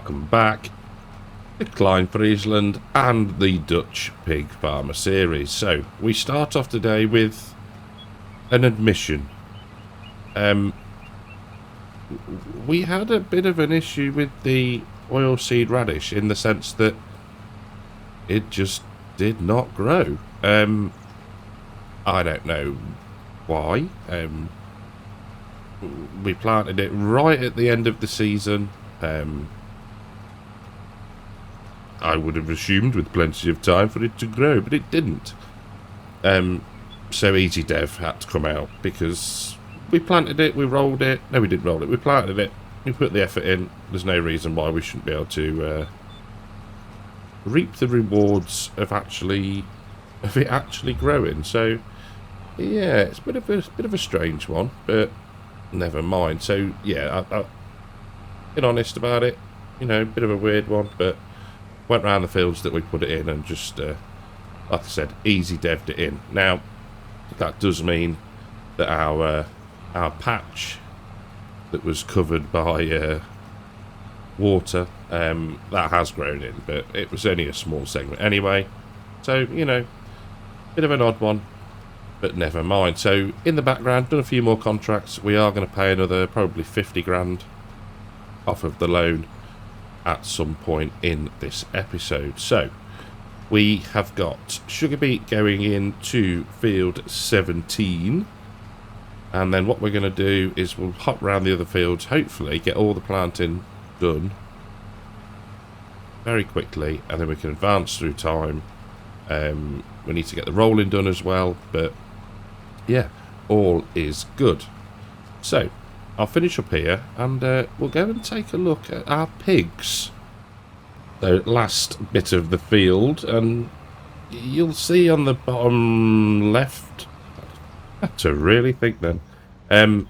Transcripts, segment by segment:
welcome back to Klein Friesland and the Dutch Pig Farmer series. So we start off today with an admission. We had a bit of an issue with the oilseed radish in the sense that it just did not grow. I don't know why. We planted it right at the end of the season. I would have assumed with plenty of time for it to grow, but it didn't. So Easy Dev had to come out because we planted it, we rolled it. No, we didn't roll it. We planted it. We put the effort in. There's no reason why we shouldn't be able to reap the rewards of it actually growing. So yeah, it's a bit of a strange one, but never mind. So yeah, I been honest about it. You know, a bit of a weird one, but went round the fields that we put it in and just, like I said, easy dev'd it in. Now, that does mean that our patch that was covered by water, that has grown in, but it was only a small segment anyway. So, you know, bit of an odd one, but never mind. So, in the background, done a few more contracts. We are going to pay another probably 50 grand off of the loan at some point in this episode. So we have got sugar beet going into field 17, and then what we're going to do is we'll hop around the other fields, hopefully get all the planting done very quickly, and then we can advance through time. We need to get the rolling done as well, but yeah, all is good. So I'll finish up here and we'll go and take a look at our pigs. So last bit of the field, and you'll see on the bottom left, I have to really think then, in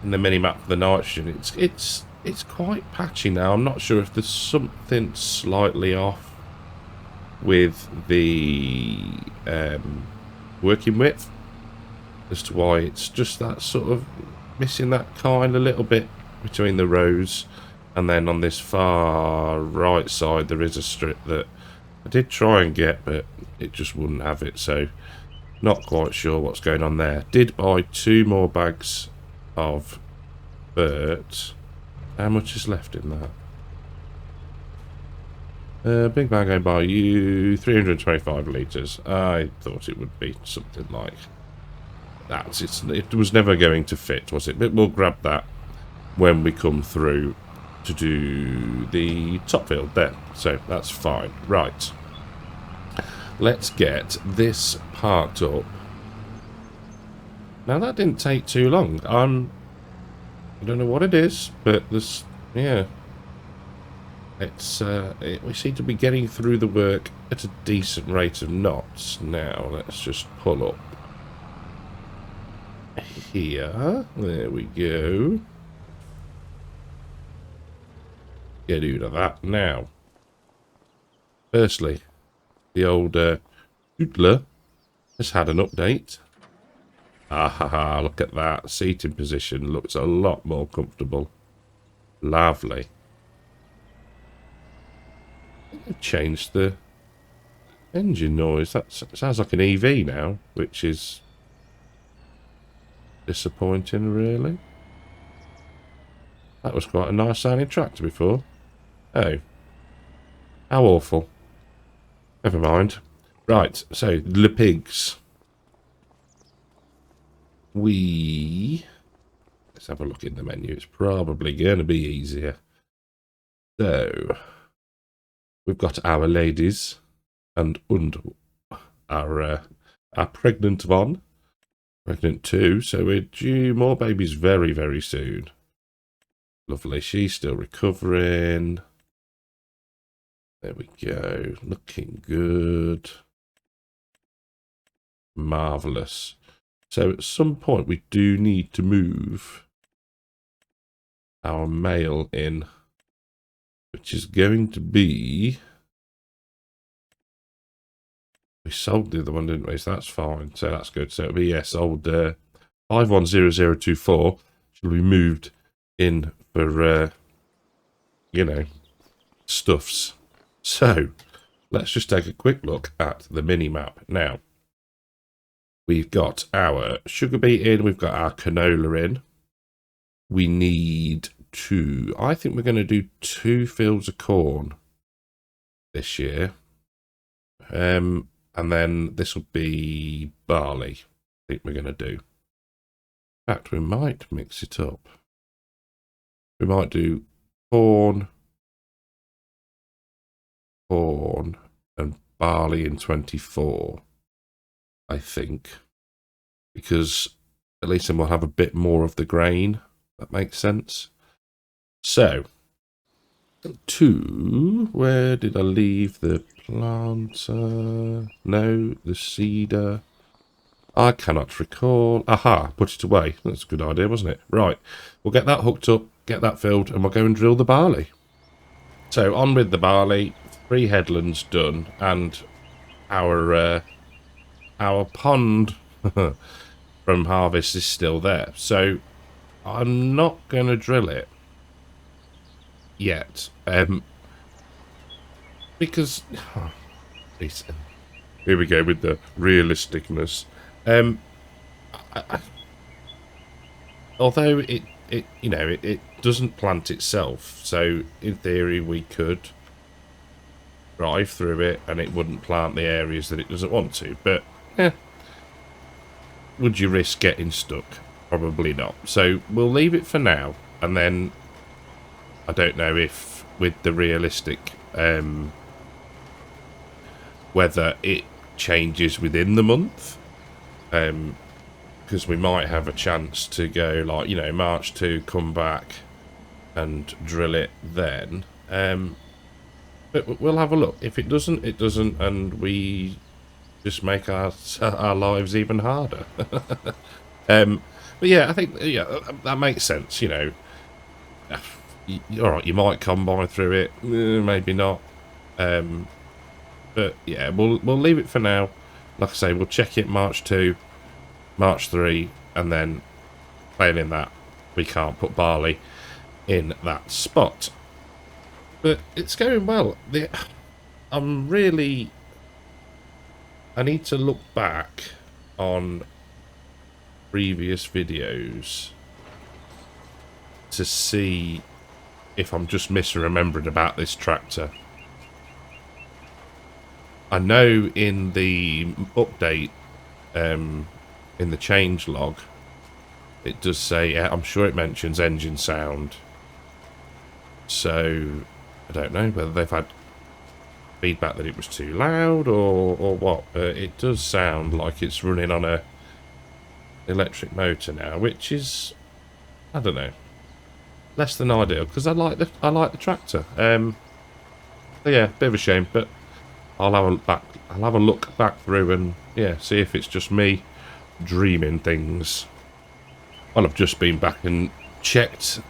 the mini map for the nitrogen, it's quite patchy now. I'm not sure if there's something slightly off with the working width as to why it's just that sort of missing that kind a little bit between the rows. And then on this far right side there is a strip that I did try and get, but it just wouldn't have it, so not quite sure what's going on there. Did buy 2 more bags of Burt. How much is left in that? Big bag I buy you 325 litres. I thought it would be something like that. It was never going to fit, was it? But we'll grab that when we come through to do the top field there. So that's fine. Right. Let's get this parked up. Now that didn't take too long. I don't know what it is, but this, yeah. We seem to be getting through the work at a decent rate of knots. Now let's just pull up here. There we go. Get out of that now. Firstly, the old Tootler has had an update. Ah, look at that. Seating position looks a lot more comfortable. Lovely. I think they've changed the engine noise. That sounds like an EV now, which is disappointing, really. That was quite a nice sounding tractor before. Oh. How awful. Never mind. Right, so, the pigs. Let's have a look in the menu. It's probably going to be easier. So, we've got our ladies and our pregnant one. Pregnant 2, so we're due more babies very, very soon. Lovely, she's still recovering. There we go, looking good. Marvellous. So at some point we do need to move our male in, which is going to be... We sold the other one, didn't we? So that's fine, so that's good. So it'll be, yes, old 510024 shall be moved in for you know, stuffs. So let's just take a quick look at the mini map now. We've got our sugar beet in, we've got our canola in. We need I think we're going to do 2 fields of corn this year. And then this will be barley, I think we're going to do. In fact, we might mix it up. We might do corn, and barley in 24, I think. Because at least then we'll have a bit more of the grain. That makes sense. So, where did I leave the planter? No, the seeder. I cannot recall. Aha, put it away. That's a good idea, wasn't it? Right, we'll get that hooked up, get that filled, and we'll go and drill the barley. So, on with the barley. 3 headlands done, and our pond from harvest is still there. So, I'm not going to drill it yet, because here we go with the realisticness. Although it doesn't plant itself, so in theory we could drive through it and it wouldn't plant the areas that it doesn't want to. But would you risk getting stuck? Probably not. So we'll leave it for now, and then I don't know if with the realistic whether it changes within the month, because we might have a chance to go like, March 2, come back and drill it then. But we'll have a look. If it doesn't, it doesn't, and we just make our lives even harder. But yeah, I think that makes sense. All right, you might combine through it, maybe not. But yeah, we'll leave it for now. Like I say, we'll check it March 2, March 3, and then failing that, we can't put barley in that spot. But it's going well. I need to look back on previous videos to see if I'm just misremembering about this tractor. I know in the update, in the change log, it does say, I'm sure it mentions engine sound. So I don't know whether they've had feedback that it was too loud or what. It does sound like it's running on a electric motor now, which is, I don't know, less than ideal, because I like the tractor. So yeah, bit of a shame, but I'll have a look back through and see if it's just me dreaming things. Well, I've just been back and checked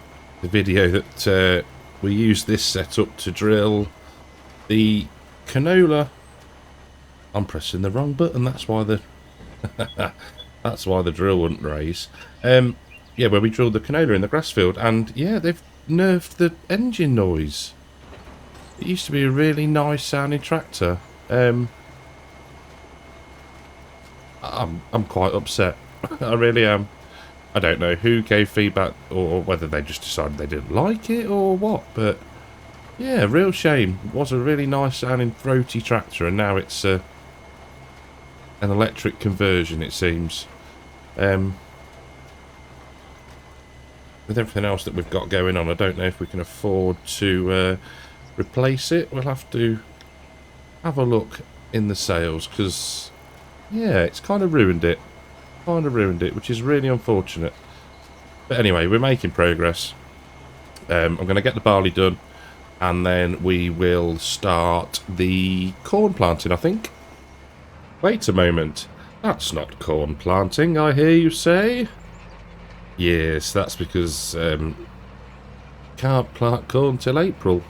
the video that we used this setup to drill the canola. I'm pressing the wrong button. That's why the that's why the drill wouldn't raise. Where we drilled the canola in the grass field, and they've nerfed the engine noise. It used to be a really nice sounding tractor. I'm quite upset. I really am. I don't know who gave feedback, or whether they just decided they didn't like it or what, but yeah, real shame. It was a really nice sounding throaty tractor, and now it's an electric conversion, it seems. With everything else that we've got going on, I don't know if we can afford to replace it. We'll have to have a look in the sales, because it's kind of ruined it. Which is really unfortunate. But anyway, we're making progress. I'm going to get the barley done, and then we will start the corn planting, I think. Wait a moment. That's not corn planting, I hear you say. Yes, that's because can't plant corn till April.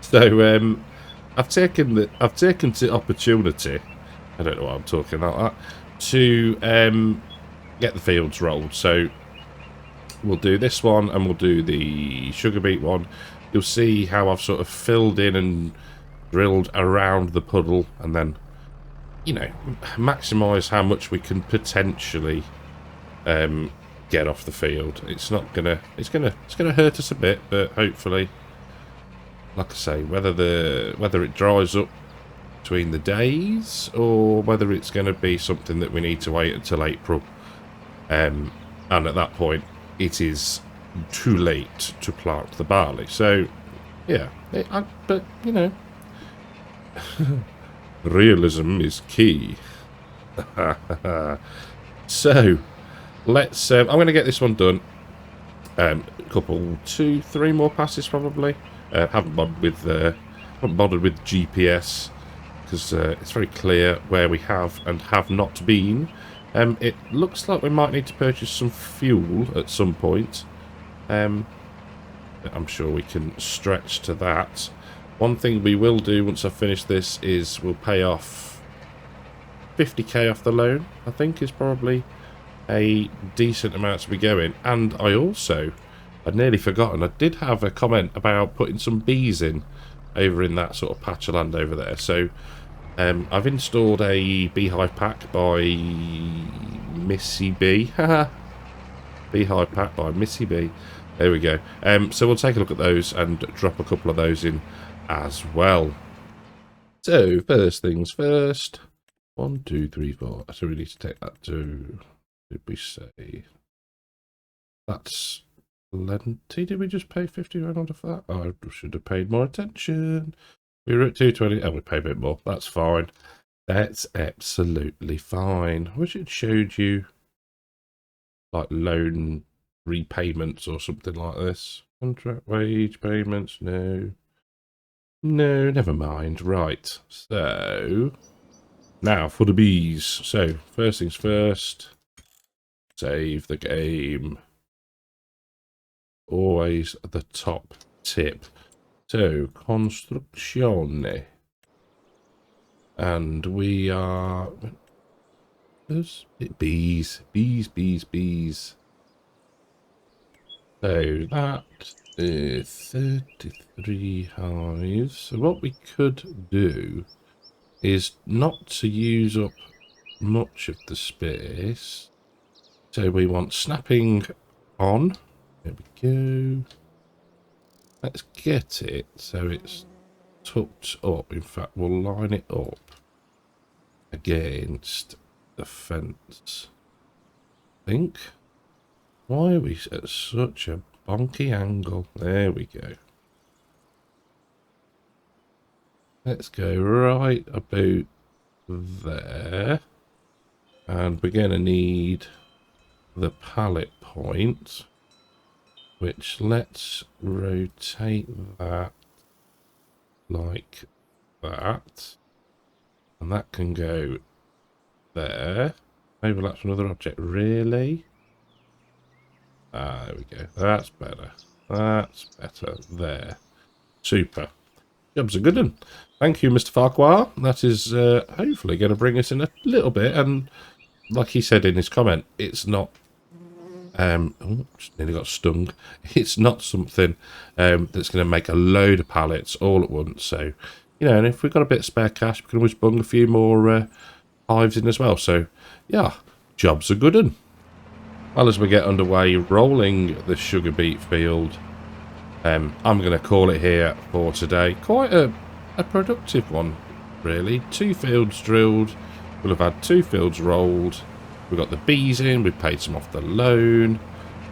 So I've taken the opportunity, I don't know what I'm talking about, to get the fields rolled. So we'll do this one and we'll do the sugar beet one. You'll see how I've sort of filled in and drilled around the puddle, and then, you know, maximise how much we can potentially get off the field. It's not gonna, it's gonna hurt us a bit, but hopefully, like I say, whether it dries up between the days or whether it's going to be something that we need to wait until April, and at that point it is too late to plant the barley. So yeah, but you know, realism is key. So let's I'm going to get this one done. Couple 2-3 more passes probably. Haven't bothered with GPS because it's very clear where we have and have not been. It looks like we might need to purchase some fuel at some point. I'm sure we can stretch to that. One thing we will do once I finish this is we'll pay off 50k off the loan. I think is probably a decent amount to be going. And I'd nearly forgotten, I did have a comment about putting some bees in over in that sort of patch of land over there. So I've installed a beehive pack by Missy B. Beehive pack by Missy B. There we go. So we'll take a look at those and drop a couple of those in as well. So first things first. 1, 2, 3, 4. So we need to take that to, did we say? That's plenty. Did we just pay 50 rand off that? Oh, I should have paid more attention. We were at 220. Oh, we pay a bit more. That's fine. That's absolutely fine. I wish it showed you like loan repayments or something like this. Contract wage payments. No, never mind. Right. So now for the bees. So first things first. Save the game. Always the top tip. So, construzione. And we are... Bees. So, that is 33 hives. So, what we could do is not to use up much of the space. So, we want snapping on. There we go. Let's get it so it's tucked up. In fact, we'll line it up against the fence. I think. Why are we at such a bonky angle? There we go. Let's go right about there. And we're going to need the pallet point. Which, let's rotate that like that. And that can go there. Overlaps another object, really? Ah, there we go. That's better. That's better. There. Super. Job's a good one. Thank you, Mr. Farquhar. That is hopefully going to bring us in a little bit. And like he said in his comment, it's not... oh, just nearly got stung. It's not something that's going to make a load of pallets all at once. So, you know, and if we've got a bit of spare cash, we can always bung a few more hives in as well. So, yeah, job's a good one. Well, as we get underway rolling the sugar beet field, I'm going to call it here for today. Quite a productive one, really. 2 fields drilled. We'll have had 2 fields rolled. We've got the bees in, we've paid some off the loan,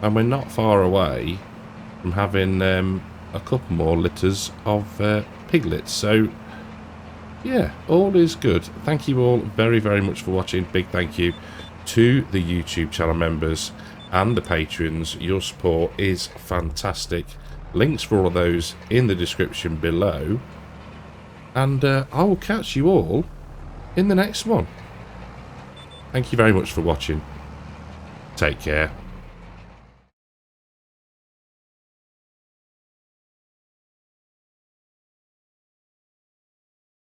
and we're not far away from having a couple more litters of piglets. So, yeah, all is good. Thank you all very, very much for watching. Big thank you to the YouTube channel members and the patrons. Your support is fantastic. Links for all of those in the description below. And I will catch you all in the next one. Thank you very much for watching. Take care.